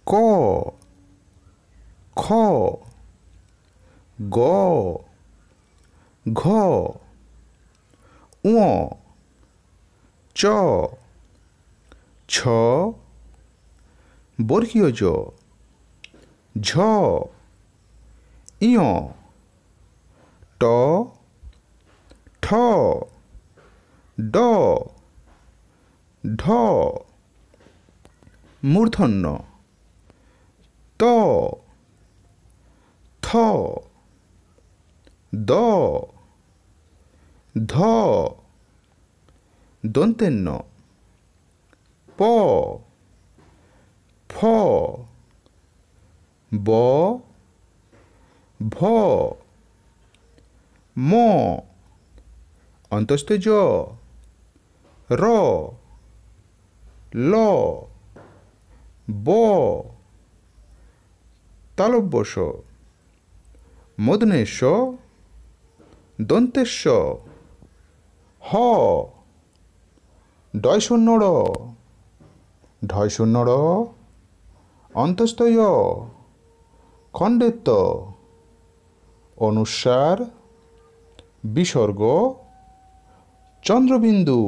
ক খ গ ঘ ঙ চ ছ বর্গীয় জ ঝ ইয় ট ঠ ড ঢ মূর্ধন্য ত থ দ ধ দন্তেন্ন প ফ ব ভ ম অন্তস্থ জ র ল ব তালব্য শ মূর্ধন্য ষ দন্তেশ্ব হ ডয় শূন্য র ঢয় শূন্য র অন্তস্থ য় খণ্ডেত্ব অনুস্বার বিসর্গ চন্দ্রবিন্দু।